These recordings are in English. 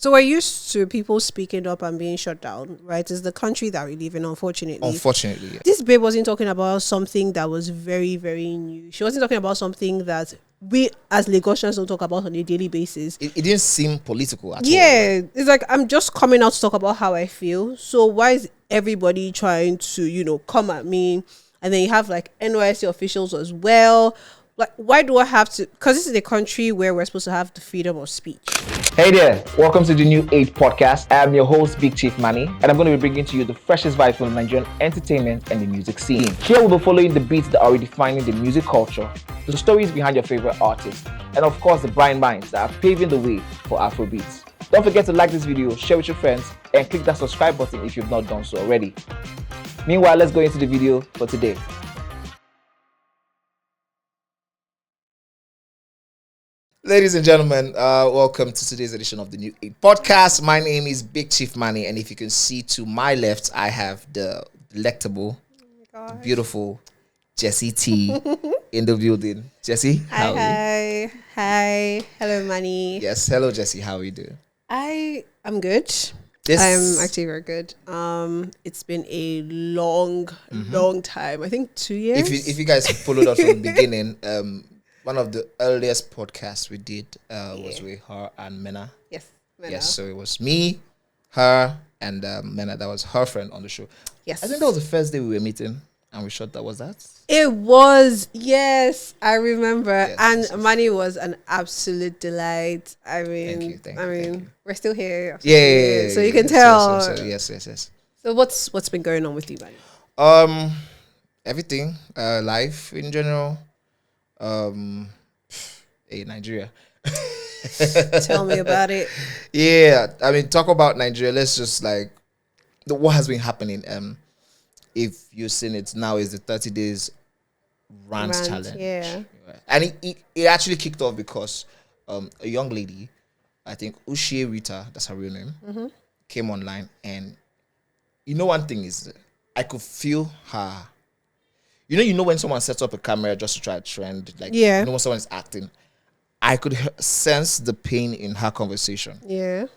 So we're used to people speaking up and being shut down, right? It's the country that we live in, unfortunately. Unfortunately, yeah. This babe wasn't talking about something that was very, very new. She wasn't talking about something that we as Lagosians don't talk about on a daily basis. It didn't seem political at all. Yeah, it's like I'm just coming out to talk about how I feel. So why is everybody trying to, come at me? And then you have like NYSC officials as well. Like, why do I have to? Because this is a country where we're supposed to have the freedom of speech. Hey there, welcome to the N.A.T podcast. I am your host, Big Chief Mannie, and I'm going to be bringing to you the freshest vibes from Nigerian entertainment and the music scene. Here we'll be following the beats that are redefining the music culture, the stories behind your favorite artists, and of course the bright minds that are paving the way for Afrobeats. Don't forget to like this video, share with your friends, and click that subscribe button if you've not done so already. Meanwhile, let's go into the video for today. Ladies and gentlemen, welcome to today's edition of the N.A.T podcast. My name is Big Chief Mannie, and if you can see to my left, I have the delectable, beautiful Jessie T in the building. Jessie, how are you? Hi. Hello, Manny. Yes, hello, Jessie. How are you doing? I'm good. I'm actually very good. It's been a long time. I think 2 years. If you guys followed us from the beginning, one of the earliest podcasts we did was with her and Mena. Yes, Mena. Yes, so it was me, her, and Mena. That was her friend on the show. Yes. I think that was the first day we were meeting, and we shot that. Was that? It was, yes, I remember. Yes, and yes. Manny was an absolute delight. I mean, Thank you. we're still here. Yeah. So you can tell. So, yes. So what's been going on with you, Manny? Everything, life in general. Nigeria. Tell me about it. Yeah, I mean, talk about Nigeria. Let's just like what has been happening. If you've seen it now, is the 30 days rant challenge. Yeah, and it actually kicked off because a young lady, I think Ushie Rita, that's her real name, came online, and one thing is, I could feel her. You know when someone sets up a camera just to try a trend, like when someone is acting, I could sense the pain in her conversation. Yeah.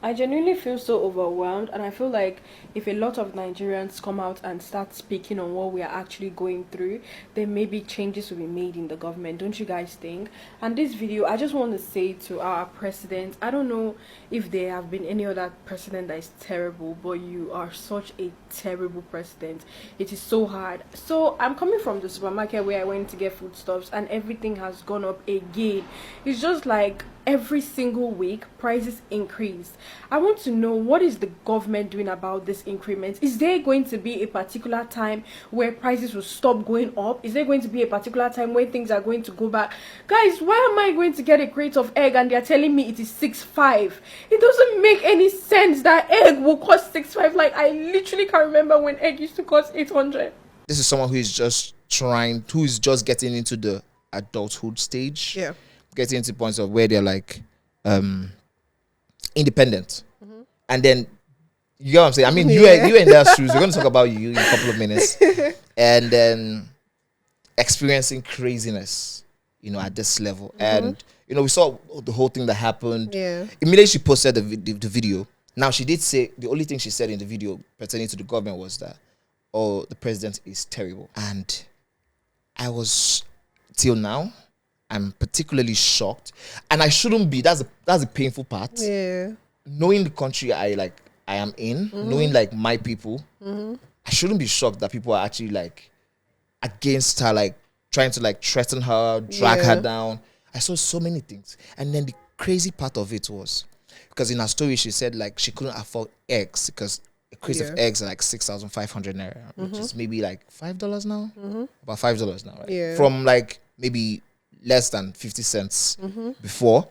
I genuinely feel so overwhelmed, and I feel like if a lot of Nigerians come out and start speaking on what we are actually going through, then maybe changes will be made in the government. Don't you guys think? And this video, I just want to say to our president, I don't know if there have been any other president that is terrible, but you are such a terrible president. It is so hard. So I'm coming from the supermarket where I went to get foodstuffs, and everything has gone up again. It's just like every single week prices increase. I want to know, what is the government doing about this increment? Is there going to be a particular time where prices will stop going up? Is there going to be a particular time when things are going to go back? Guys, why am I going to get a crate of egg and they're telling me it is 6.5? It doesn't make any sense that egg will cost 6.5. Like, I literally can't remember when egg used to cost 800. This is someone who is just getting into the adulthood stage. Yeah. Getting into points of where they're like independent, and then you know what I'm saying. I mean, you in their shoes. We're going to talk about you in a couple of minutes, and then experiencing craziness, at this level. And we saw the whole thing that happened. Yeah. Immediately she posted the video. Now she did say the only thing she said in the video pertaining to the government was that, oh, the president is terrible, and I was till now. I'm particularly shocked, and I shouldn't be. That's the painful part. Yeah. Knowing the country I am in, knowing like my people, I shouldn't be shocked that people are actually like against her, like trying to like threaten her, drag her down. I saw so many things, and then the crazy part of it was because in her story she said like she couldn't afford eggs because a crate of eggs are like 6,500 naira, which is maybe like $5 now, about $5 now, right? Yeah. From like maybe less than 50 cents before.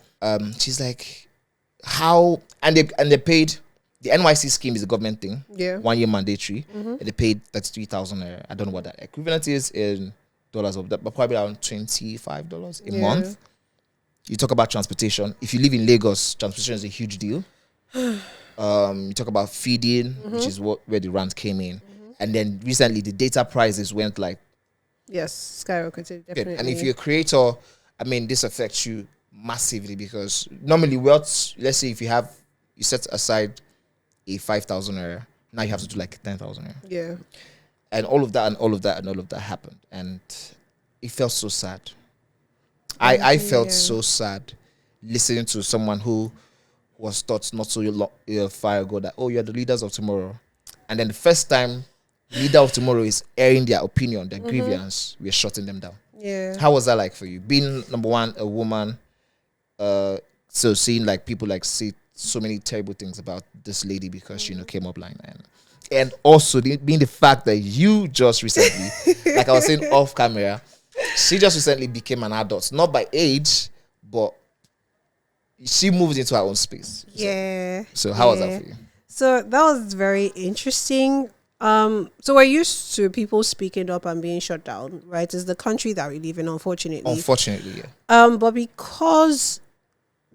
She's like, how? And they paid. The Nysc scheme is a government thing. Yeah. 1 year mandatory. And they paid 33,000. I don't know what that equivalent is in dollars, but probably around $25 a month. You talk about transportation. If you live in Lagos, transportation is a huge deal. You talk about feeding, which is where the rant came in. And then recently the data prices went like, yes, skyrocketed, definitely. and if you're a creator, I mean, this affects you massively because normally let's say if you have you set aside a 5,000 naira. Now you have to do like 10,000 naira. Yeah. And all of that and all of that and all of that happened. And it felt so sad. I felt so sad listening to someone who was taught not so far ago that, oh, you're the leaders of tomorrow. And then the first time leader of tomorrow is airing their opinion, their grievance, we're shutting them down. Yeah. How was that like for you? Being, number one, a woman, so seeing like people like say so many terrible things about this lady because she came up blind, and also being the fact that you just recently, like I was saying off camera, she just recently became an adult, not by age, but she moved into her own space. Yeah. So how was that for you? So that was very interesting. So we're used to people speaking up and being shut down, right? It's the country that we live in, unfortunately. Unfortunately, yeah. But because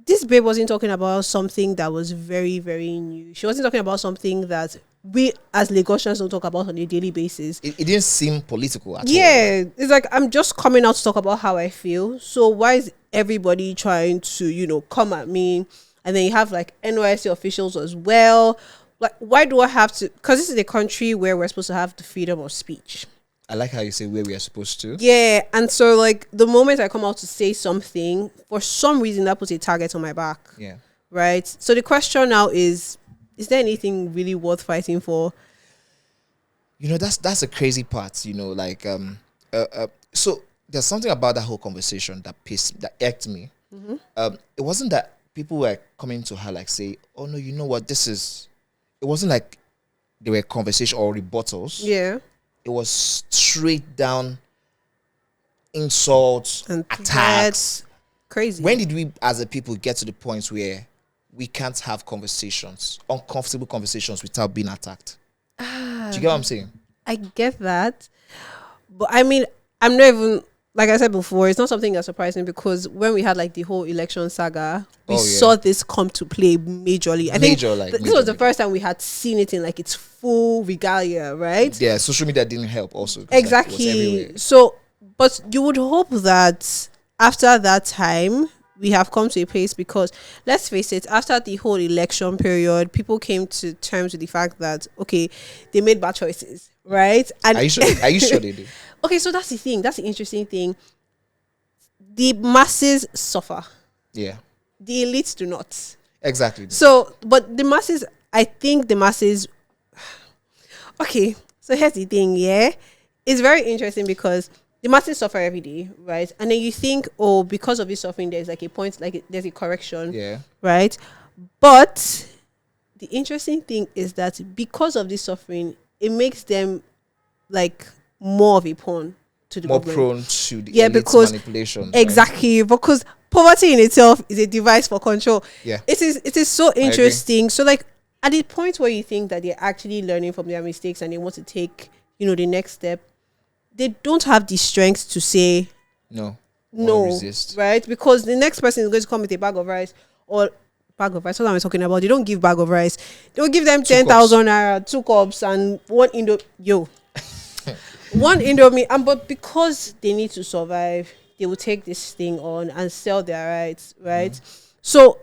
this babe wasn't talking about something that was very, very new. She wasn't talking about something that we as Lagosians don't talk about on a daily basis. It didn't seem political at all. Yeah, it's like I'm just coming out to talk about how I feel. So why is everybody trying to, come at me? And then you have like NYSC officials as well. Like, why do I have to? Because this is a country where we're supposed to have the freedom of speech. I like how you say where we are supposed to. Yeah, and so like the moment I come out to say something, for some reason that puts a target on my back. Yeah. Right? So the question now is there anything really worth fighting for? That's a crazy part, so there's something about that whole conversation that irked me. It wasn't that people were coming to her like say, oh no, you know what, it wasn't like there were conversation or rebuttals. Yeah. It was straight down insults and attacks. Crazy. When did we as a people get to the point where we can't have conversations, uncomfortable conversations without being attacked? Do you get what I'm saying? I get that. But I mean, I'm not even, like I said before, it's not something that's surprising because when we had like the whole election saga, we saw this come to play majorly. I think this was the first time we had seen it in like its full regalia, right? Yeah, social media didn't help also. Exactly. Like, so, but you would hope that after that time, we have come to a place because let's face it, after the whole election period, people came to terms with the fact that, okay, they made bad choices, right? And Are you sure they did? Okay, so that's the thing. That's the interesting thing. The masses suffer. Yeah. The elites do not. Exactly. So, but the masses, I think the masses... Okay, so here's the thing, yeah? It's very interesting because the masses suffer every day, right? And then you think, oh, because of this suffering, there's like a point, like there's a correction. Yeah. Right? But the interesting thing is that because of this suffering, it makes them like more of a pawn to the government. More prone to the elite's manipulation. Exactly. Right? Because poverty in itself is a device for control. Yeah. It is so interesting. So like at the point where you think that they're actually learning from their mistakes and they want to take, the next step, they don't have the strength to say no, resist. Right? Because the next person is going to come with a bag of rice or bag of rice. What am I talking about? They don't give bag of rice. They will give them 10,000 naira, 2 cups, and one one Indomie. But because they need to survive, they will take this thing on and sell their rights, right? So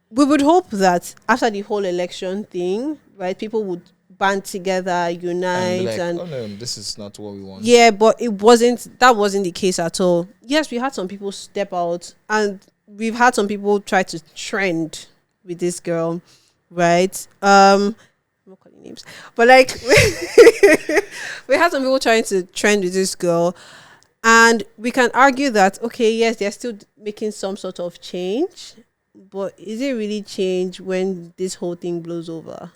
we would hope that after the whole election thing, right, people would band together, unite, and oh no, this is not what we want. Yeah, but that wasn't the case at all. Yes, we had some people step out, and we've had some people try to trend with this girl, right? I'm not calling names, but like we had some people trying to trend with this girl, and we can argue that okay, yes, they're still making some sort of change, but is it really change when this whole thing blows over?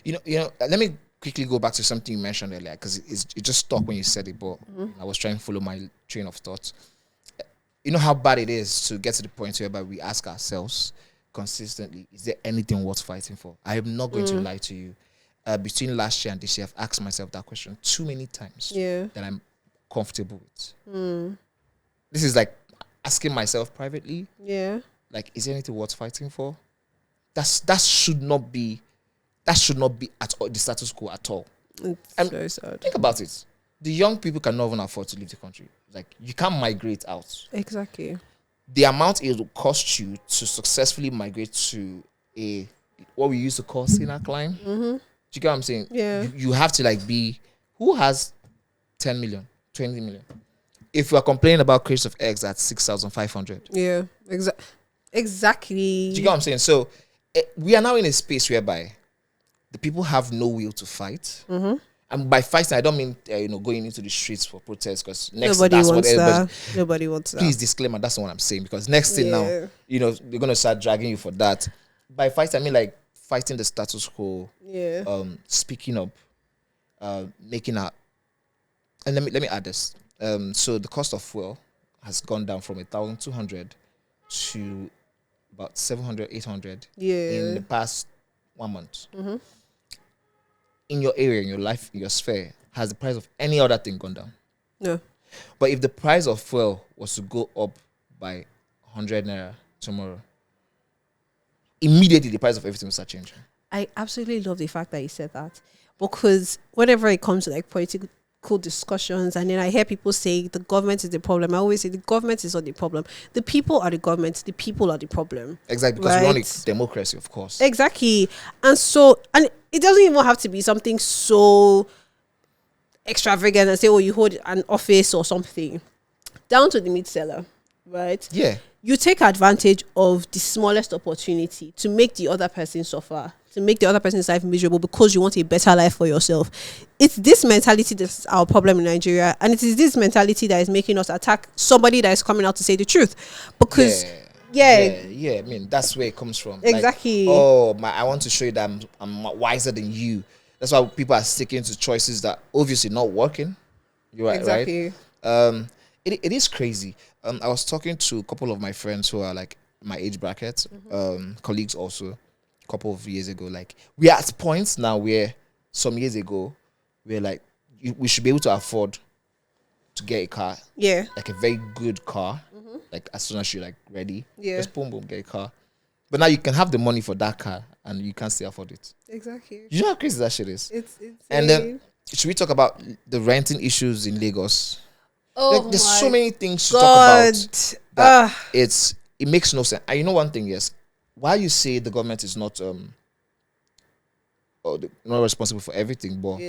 Let me quickly go back to something you mentioned earlier because it just stuck when you said it, but I was trying to follow my train of thought. You know how bad it is to get to the point whereby we ask ourselves consistently, is there anything worth fighting for? I am not going to lie to you. Between last year and this year, I've asked myself that question too many times that I'm comfortable with. This is like asking myself privately, like, is there anything worth fighting for? That should not be at all the status quo at all. It's very sad. Think about it. The young people cannot even afford to leave the country. Like, you can't migrate out. Exactly. The amount it will cost you to successfully migrate to a what we used to call sinner climb. Do you get what I'm saying? Yeah. You have to like be who has 10 million, 20 million. If we are complaining about crates of eggs at 6,500. Yeah. Exactly. Do you get what I'm saying? So we are now in a space whereby the people have no will to fight. And by fighting, I don't mean going into the streets for protest, because next Nobody that's what wants everybody. that. Nobody wants that. Please disclaimer, that's not what I'm saying, because next thing now, they're gonna start dragging you for that. By fight, I mean like fighting the status quo, Yeah. speaking up, making a. And let me add this. So the cost of fuel has gone down from 1,200 to about 700, 800 in the past 1 month. In your area, in your life, in your sphere, has the price of any other thing gone down? No. But if the price of fuel was to go up by 100 naira tomorrow, immediately the price of everything will start changing. I absolutely love the fact that you said that, because whenever it comes to like political discussions, and then I hear people say the government is the problem, I always say the government is not the problem. The people are the government. The people are the problem. Exactly, because we want a democracy, of course. Exactly. And it doesn't even have to be something so extravagant and say, oh, you hold an office or something. Down to the meat seller, right? Yeah. You take advantage of the smallest opportunity to make the other person suffer, to make the other person's life miserable because you want a better life for yourself. It's this mentality that's our problem in Nigeria, and it is this mentality that is making us attack somebody that is coming out to say the truth. Because I mean, that's where it comes from. Exactly. Like, I want to show you that I'm wiser than you. That's why people are sticking to choices that obviously not working. You're right, exactly. right? It is crazy. I was talking to a couple of my friends who are like my age bracket, colleagues also, a couple of years ago. Like, we are at points now where some years ago, we're like, we should be able to afford to get a car. Yeah. Like a very good car. Like as soon as you're like ready, just boom, get a car. But now you can have the money for that car and you can't still afford it. Exactly. You know how crazy that shit is? It's insane. And then, should we talk about the renting issues in Lagos? Oh, like, there's so many things to talk about that it makes no sense. And you know one thing, yes, why you say the government is not not responsible for everything, but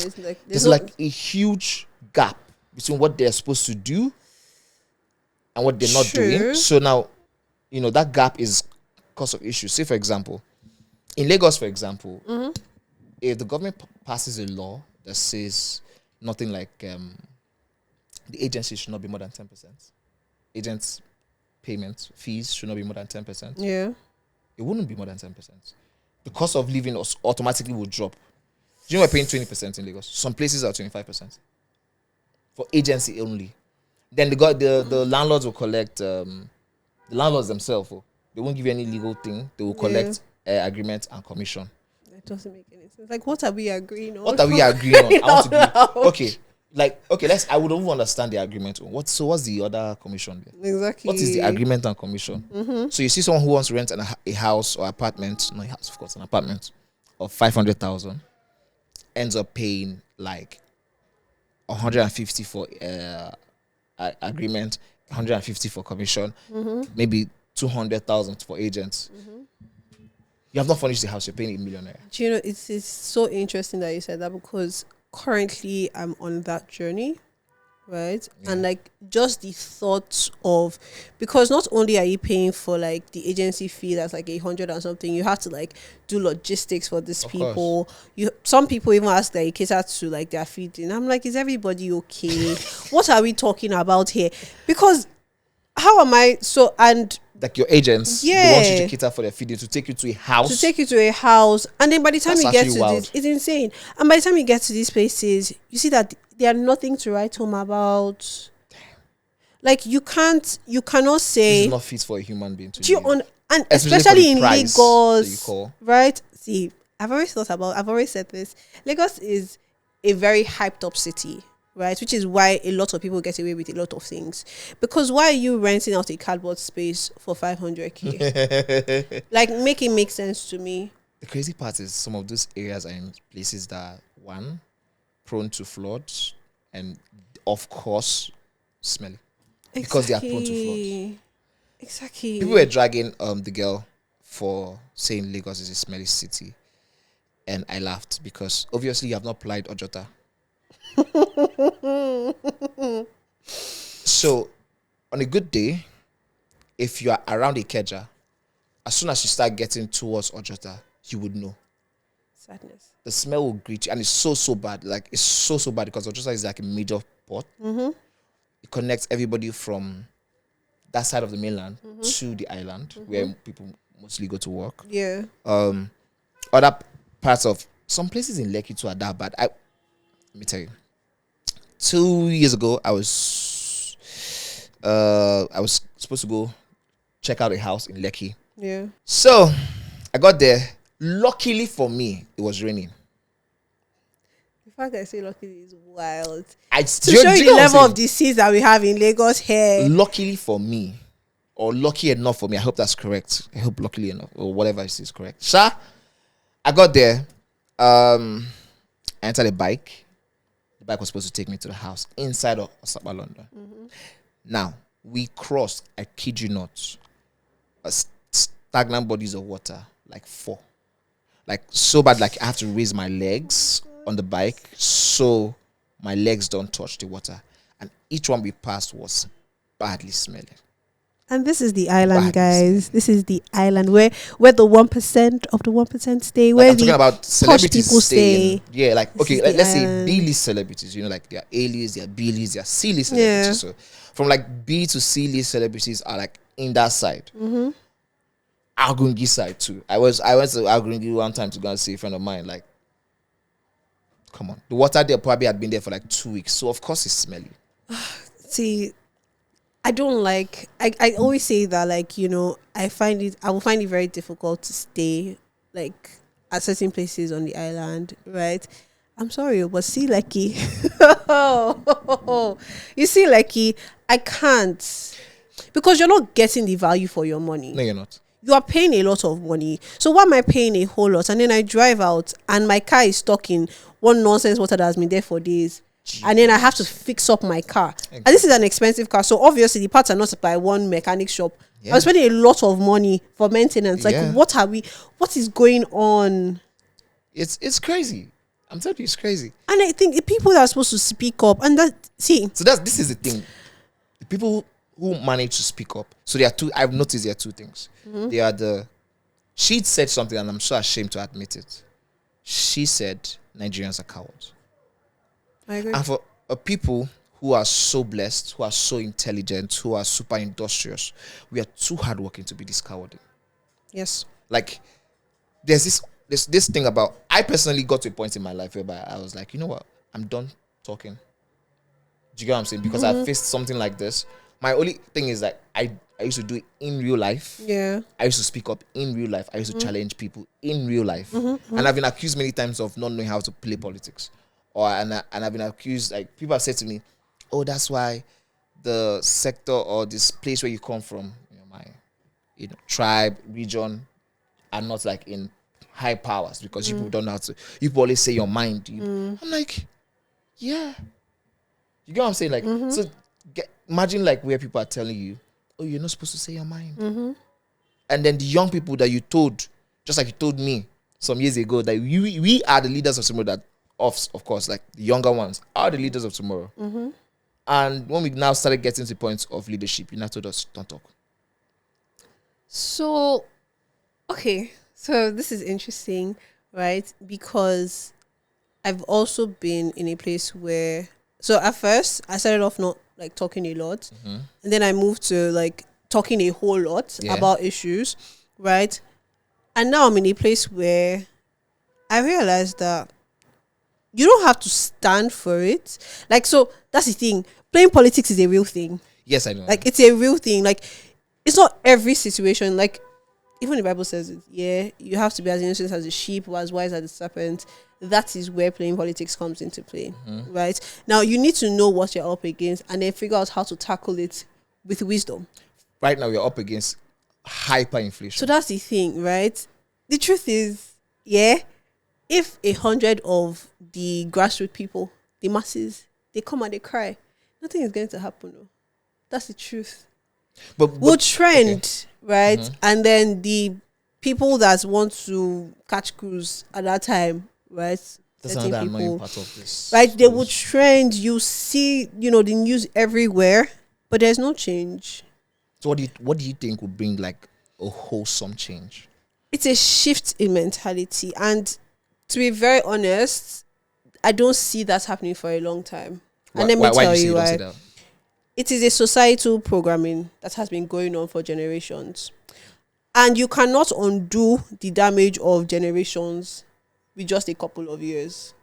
there's like a huge gap between what they're supposed to do and what they're not doing. So now, that gap is cause of issues. Say, for example, in Lagos, for example, if the government passes a law that says nothing like the agency should not be more than 10%, agents' payments, fees should not be more than 10%. Yeah. It wouldn't be more than 10%. The cost of living automatically will drop. Do you know we're paying 20% in Lagos? Some places are 25% for agency only. Then the landlords will collect the landlords themselves. They won't give you any legal thing. They will collect agreement and commission. It doesn't make any sense. Like, what are we agreeing on? What are we agreeing on? I want to be okay. I would even understand the agreement. What's the other commission there? Exactly. What is the agreement and commission? So you see someone who wants to rent a house or apartment, not a house, of course, an apartment of 500,000, ends up paying like 150 for agreement, 150 for commission, maybe 200,000 for agents. You have not furnished the house, you're paying $1 million. Do you know, it's so interesting that you said that, because currently I'm on that journey, right? And like, just the thoughts of, because not only are you paying for like the agency fee that's like 800 or something, you have to like do logistics for these people. Some people even ask that you cater to like their feeding. I'm like, is everybody okay? What are we talking about here? Because how am I like your agents, they want you to cater for their feeding, to take you to a house. And then by the time you get to wild. this, it's insane. And by the time you get to these places, you see that they are nothing to write home about. Like, you cannot say it's not fit for a human being to live. And especially in Lagos, right? See, I've always said this. Lagos is a very hyped up city, right? Which is why a lot of people get away with a lot of things. Because why are you renting out a cardboard space for 500k? Like, make it make sense to me. The crazy part is some of those areas are in places that are, one, prone to floods, and of course, smelly. Because they are prone to floods. Exactly. People were dragging the girl for saying Lagos is a smelly city, and I laughed because obviously you have not applied Ojota. So, on a good day, if you are around Ikeja, as soon as you start getting towards Ojota, you would know. Sadness. The smell will greet you, and it's so bad. Like, it's so bad because Ojota is like a major port. It connects everybody from that side of the mainland to the island where people mostly go to work. Yeah. Other parts of some places in Lekki too are that bad. Let me tell you. 2 years ago, I was supposed to go check out a house in Lekki. Yeah. So I got there. Luckily for me, it was raining. The fact that I say luckily is wild. To show you the level of disease that we have in Lagos here. Luckily for me, or lucky enough for me, I hope that's correct. I hope luckily enough, or whatever it is correct. Sha, I got there. I entered a bike. The bike was supposed to take me to the house inside of Osapa, London. Now, we crossed, I kid you not, stagnant bodies of water, like 4. Like, so bad, like I have to raise my legs on the bike so my legs don't touch the water. And each one we passed was badly smelling. And this is the island, guys. This is the island where the 1% of the 1% stay. Where I'm talking about celebrities people staying. stay. Yeah, like, okay, let's say B-list celebrities. You know, like, there are A-list, there are B-list, there are C-list celebrities. Yeah. So from like B to C-list celebrities are like in that side. Agungi side too. I went to Agungi one time to go and see a friend of mine. Like, come on, the water there probably had been there for like 2 weeks, so of course it's smelly. See, I don't like. I always say that, like, you know, I will find it very difficult to stay like at certain places on the island, right? I'm sorry, but see, Lekki, you see, Lekki, I can't, because you're not getting the value for your money. No, you're not. You are paying a lot of money. So why am I paying a whole lot? And then I drive out and my car is stuck in one nonsense water that has been there for days. Jeez. And then I have to fix up my car. Exactly. And this is an expensive car. So obviously the parts are not supplied by one mechanic shop. Yeah. I'm spending a lot of money for maintenance. Like, what is going on? It's crazy. I'm telling you, it's crazy. And I think the people that are supposed to speak up, and this is the thing. The people who manage to speak up. So there are two. I've noticed there are 2 things. They are she said something, and I'm so ashamed to admit it. She said Nigerians are cowards. I agree. And for people who are so blessed, who are so intelligent, who are super industrious, we are too hardworking to be this cowardly. Yes. Like, there's this thing about, I personally got to a point in my life whereby I was like, you know what? I'm done talking. Do you get what I'm saying? Because I faced something like this. My only thing is that I used to do it in real life. Yeah. I used to speak up in real life. I used to challenge people in real life. And I've been accused many times of not knowing how to play politics. And I've been accused, like, people have said to me, oh, that's why the sector or this place where you come from, my tribe, region, are not like in high powers because you people don't know how to. You people always say your mind. I'm like, yeah. You get what I'm saying? Like, so imagine like where people are telling you, oh, you're not supposed to say your mind. And then the young people that you told, just like you told me some years ago, that we are the leaders of tomorrow, that of course, like the younger ones are the leaders of tomorrow. And when we now started getting to points of leadership, you now told us, don't talk. So, okay. So this is interesting, right? Because I've also been in a place where, so at first I started off not like talking a lot, and then I moved to like talking a whole lot about issues, right? And now I'm in a place where I realized that you don't have to stand for it. Like, so that's the thing. Playing politics is a real thing. Yes, I know. Like, it's a real thing. Like, it's not every situation. Like, even the Bible says it. Yeah, you have to be as innocent as a sheep or as wise as the serpent. That is where playing politics comes into play, right? Now, you need to know what you're up against and then figure out how to tackle it with wisdom. Right now, we're up against hyperinflation. So that's the thing, right? The truth is, if 100 of the grassroots people, the masses, they come and they cry, nothing is going to happen. No. That's the truth. But we'll trend, right? And then the people that want to catch cruise at that time, right? That's Certain another annoying people, part of this. right? They would trend. You see, the news everywhere, but there's no change. So what do you think would bring like a wholesome change? It's a shift in mentality, and to be very honest, I don't see that happening for a long time. And let me Why tell do you say you you don't why. say that? It is a societal programming that has been going on for generations. And you cannot undo the damage of generations with just a couple of years.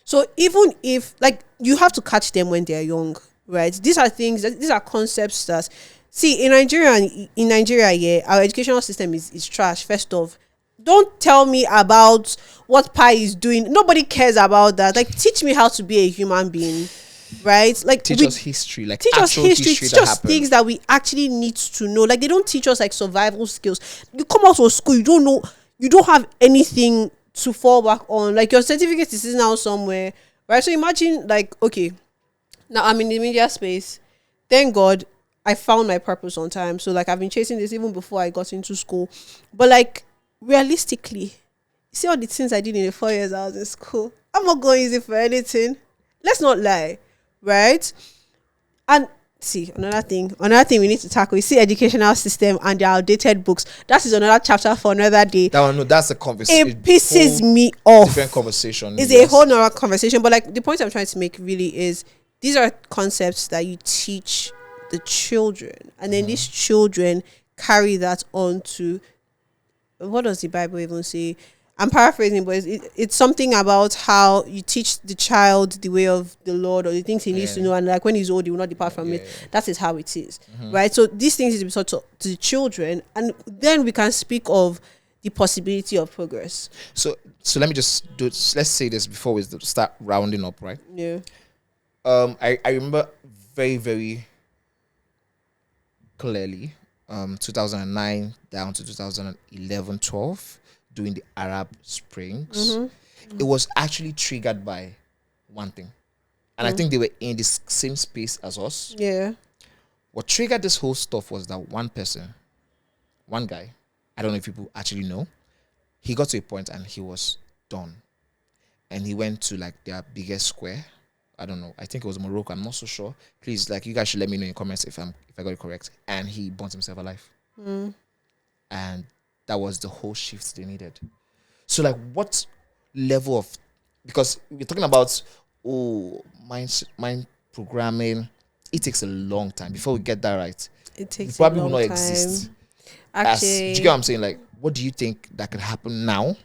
So even if, like, you have to catch them when they're young, right? These are these are concepts that, see, in Nigeria, yeah, our educational system is trash, first off. Don't tell me about what Pi is doing. Nobody cares about that. Like, teach me how to be a human being, right? Like, Teach us history, like teach us actual history, history teach that us happened. things that we actually need to know. Like, they don't teach us like survival skills. You come out of school, you don't know, you don't have anything to fall back on. Like, your certificate is now somewhere, right? So imagine, like, okay, now I'm in the media space. Thank God I found my purpose on time. So like, I've been chasing this even before I got into school. But like, realistically, you see all the things I did in the 4 years I was in school. I'm not going easy for anything. Let's not lie, right? And see, another thing we need to tackle is the educational system and the outdated books. That is another chapter for another day. That one, no, that's a conversation. It pisses me off. Different conversation. It's a whole nother conversation. But like, the point I'm trying to make really is, these are concepts that you teach the children, and then these children carry that on to, what does the Bible even say? I'm paraphrasing, but it's something about how you teach the child the way of the Lord, or the things he needs to know, and like when he's old, he will not depart from it. That is how it is, right? So these things is taught to the children, and then we can speak of the possibility of progress. So let me just let's say this before we start rounding up, right? Yeah. I remember very, very clearly 2009 down to 2011-12, during the Arab Springs. It was actually triggered by one thing, and I think they were in this same space as us. Yeah. What triggered this whole stuff was that one guy, I don't know if people actually know, he got to a point and he was done, and he went to like their biggest square. I don't know, I think it was Morocco, I'm not so sure. Please, like, you guys should let me know in comments if I got it correct. And he burnt himself alive. And that was the whole shift they needed. So like, what level of, because we're talking about mind programming, it takes a long time before we get that right. It takes probably a long will not time. exist. Actually, Do you get what I'm saying? Like, what do you think that could happen now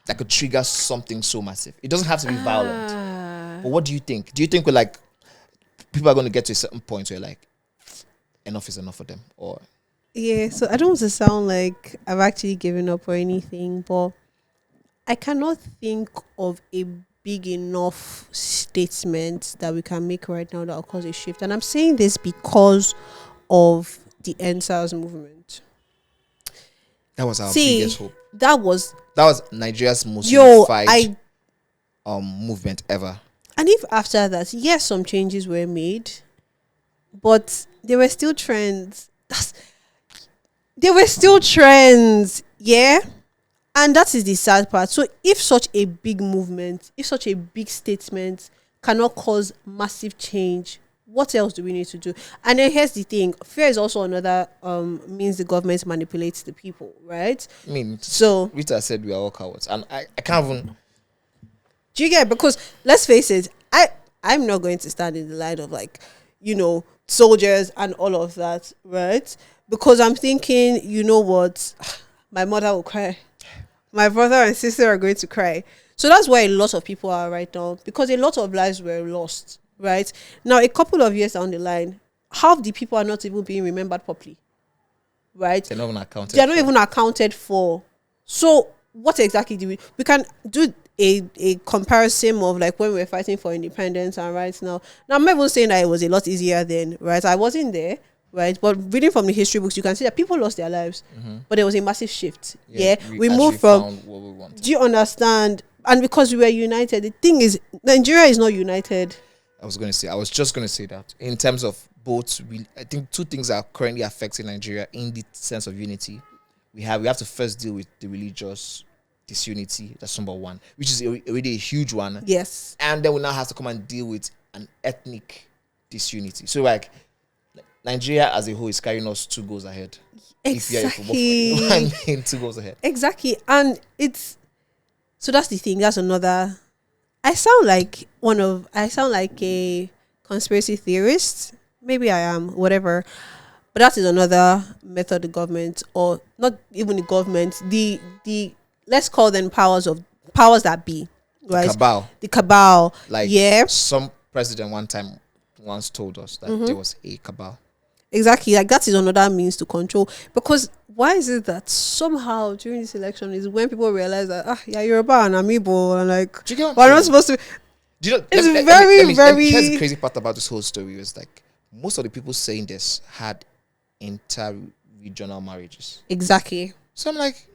that could trigger something so massive? It doesn't have to be violent. But what do you think? Do you think we're like, people are going to get to a certain point where like, enough is enough for them? Or yeah, so I don't want to sound like I've actually given up or anything, but I cannot think of a big enough statement that we can make right now that will cause a shift. And I'm saying this because of the NSAS movement. that was our biggest hope. That was Nigeria's most unified movement ever. And if after that, yes, some changes were made, but there were still trends. There were still trends, yeah? And that is the sad part. So if such a big movement, if such a big statement cannot cause massive change, what else do we need to do? And then here's the thing. Fear is also another means the government manipulates the people, right? I mean, so Rita said we are all cowards. And I can't even... Do you get it? Because let's face it, I'm not going to stand in the line of like, soldiers and all of that, right? Because I'm thinking, you know what, my mother will cry. My brother and sister are going to cry. So that's where a lot of people are right now, because a lot of lives were lost, right? Now, a couple of years down the line, half the people are not even being remembered properly, right? They're not even accounted They're not even accounted for. So what exactly do we can do a comparison of like when we were fighting for independence and right now. Now, I'm not even saying that it was a lot easier then, right? I wasn't there, right? But reading from the history books, you can see that people lost their lives, but there was a massive shift. Yeah, we moved from. What we wanted. Do you understand? And because we were united, the thing is, Nigeria is not united. I was just going to say that in terms of both, I think two things are currently affecting Nigeria in the sense of unity. we have to first deal with the religious disunity. That's number one, which is already a huge one. Yes. And then we now have to come and deal with an ethnic disunity. So like Nigeria as a whole is carrying us 2 goals ahead. If you're a football fan, you know what I mean? 2 goals ahead. Exactly. And it's so that's the thing. That's another. I sound like a conspiracy theorist. Maybe I am, whatever. But that is another method the government, or not even the government, the let's call them powers that be, right? The cabal. Like yeah. Some president once told us that there was a cabal. Exactly, like that is another means to control. Because why is it that somehow during this election is when people realize that Yoruba and Amiibo and like we're not supposed to. Do you know? It's Here's the crazy part about this whole story is like most of the people saying this had inter-regional marriages. Exactly. So I'm like,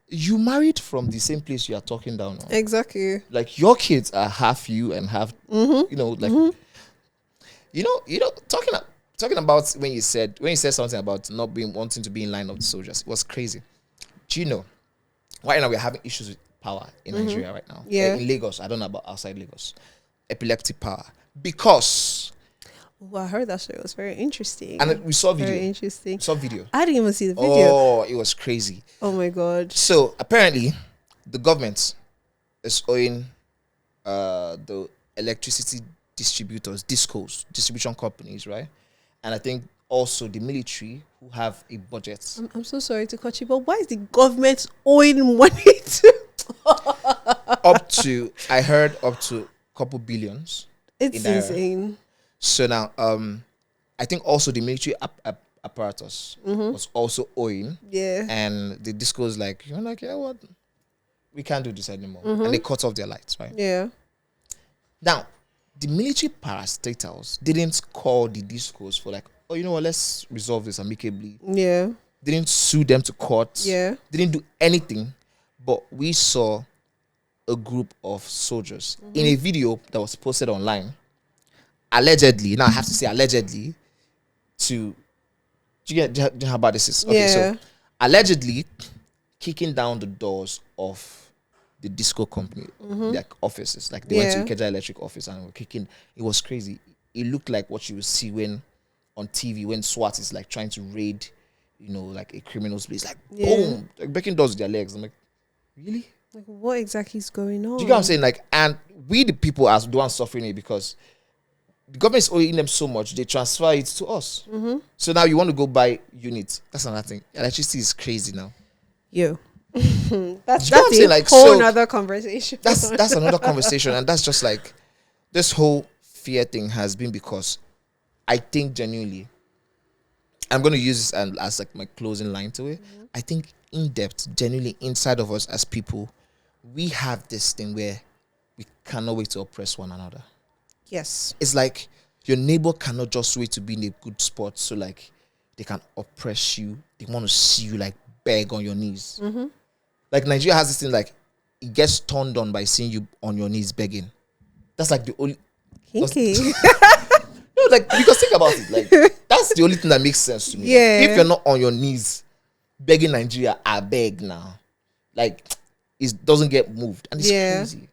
you married from the same place you are talking down on. Exactly. Like your kids are half you and half, you know, like, you know, talking about when you said something about not wanting to be in line of the soldiers, it was crazy. Do you know? Right now we're having issues with power in Nigeria right now. Yeah. In Lagos, I don't know about outside Lagos. Epileptic power. Because I heard that story. It was very interesting. and we saw video. Very interesting. Saw video. I didn't even see the video. Oh, it was crazy. Oh my god. So apparently, the government is owing the electricity distributors, discos, distribution companies, right? And I think also the military who have a budget. I'm so sorry to cut you, but why is the government owing money to? I heard up to a couple billions. It's insane. So now, I think also the military apparatus was also owing. Yeah. And the discos like, you're like, yeah, what? We can't do this anymore. And they cut off their lights, right? Yeah. Now, the military parastatals didn't call the discos for like, oh, you know what, let's resolve this amicably. Yeah. Didn't sue them to court. Yeah. Didn't do anything. But we saw a group of soldiers in a video that was posted online. Allegedly, now I have to say allegedly, do you know how bad this is? Okay, yeah. so allegedly kicking down the doors of the disco company, like offices. Like they went to Ikeja Electric office and were kicking. It was crazy. It looked like what you would see when on TV when SWAT is like trying to raid, you know, like a criminal's place. Like boom, like breaking doors with their legs. I'm like, really? Like what exactly is going on? Do you get what I'm saying? Like, and we the people are the ones suffering it because the government is owing them so much, they transfer it to us. So now you want to go buy units. That's another thing. Electricity is crazy now. Yo. that's a like, whole other conversation. That's another conversation. And that's just like, this whole fear thing has been because I think genuinely, I'm going to use this as like my closing line to it. I think in depth, genuinely inside of us as people, we have this thing where we cannot wait to oppress one another. Yes. It's like your neighbor cannot just wait to be in a good spot so like they can oppress you. They want to see you like beg on your knees. Like Nigeria has this thing like it gets turned on by seeing you on your knees begging. That's like the only kinky. No, like because think about it, like that's the only thing that makes sense to me. Yeah. If you're not on your knees begging Nigeria, I beg now. Like it doesn't get moved. And it's crazy.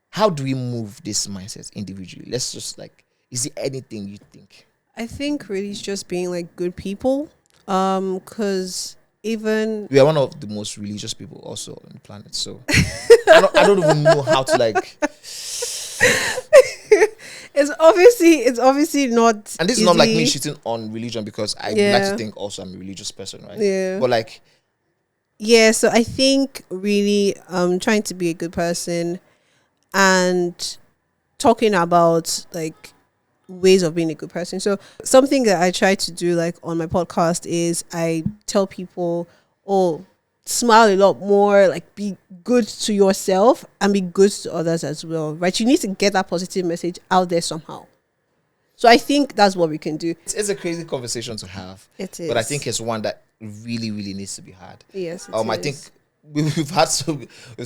How do we move this mindset individually? Let's just like, is there anything you think? I think really it's just being like good people. Because even we are one of the most religious people also on the planet. So I don't even know how to like. It's obviously not. And this is not like me shitting on religion because I like to think also I'm a religious person, right? Yeah. But like. Yeah, so I think really trying to be a good person and talking about like ways of being a good person. So something that I try to do like on my podcast is I tell people, smile a lot more, like be good to yourself and be good to others as well, right? You need to get that positive message out there somehow. So I think that's what we can do. It's a crazy conversation to have. It is. But I think it's one that really, really needs to be had. Yes, I think we've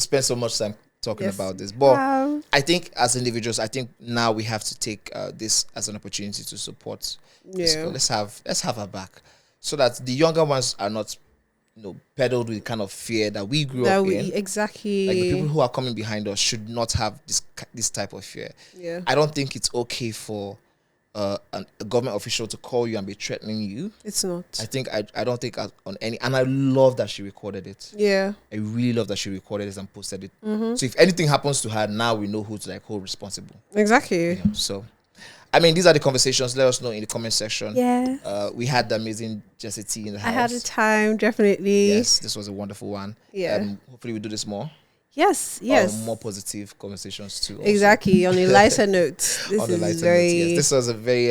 spent so much time talking about this. But I think as individuals, I think now we have to take this as an opportunity to support. Let's have her back so that the younger ones are not peddled with kind of fear that we grew That up we in. exactly. Like the people who are coming behind us should not have this type of fear. Yeah. I don't think it's okay for a government official to call you and be threatening you. It's not. I don't think on any, and I love that she recorded it. Yeah. I really love that she recorded it and posted it. So if anything happens to her, now we know who to like hold responsible. Exactly. You know, so, I mean, these are the conversations. Let us know in the comment section. Yeah. We had the amazing Jessica T in the house. I had a time, definitely. Yes, this was a wonderful one. Yeah. Hopefully we do this more. Yes. More positive conversations too. Also. Exactly. On a lighter note. This is very yes. This was a very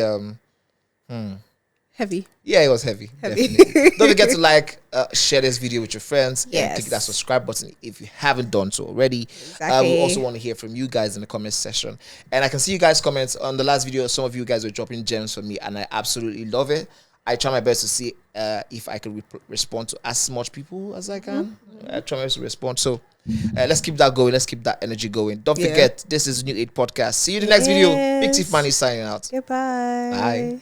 heavy. Yeah, it was heavy. Heavy. Definitely. Don't forget to share this video with your friends. Yes. And click that subscribe button if you haven't done so already. Exactly. We also want to hear from you guys in the comment section. And I can see you guys comments on the last video. Some of you guys were dropping gems for me, and I absolutely love it. I try my best to see if I can respond to as much people as I can. I try my best to respond. So let's keep that going. Let's keep that energy going. Don't forget, this is N.A.T podcast. See you in the next video. Big Chief Mannie signing out. Goodbye. Bye.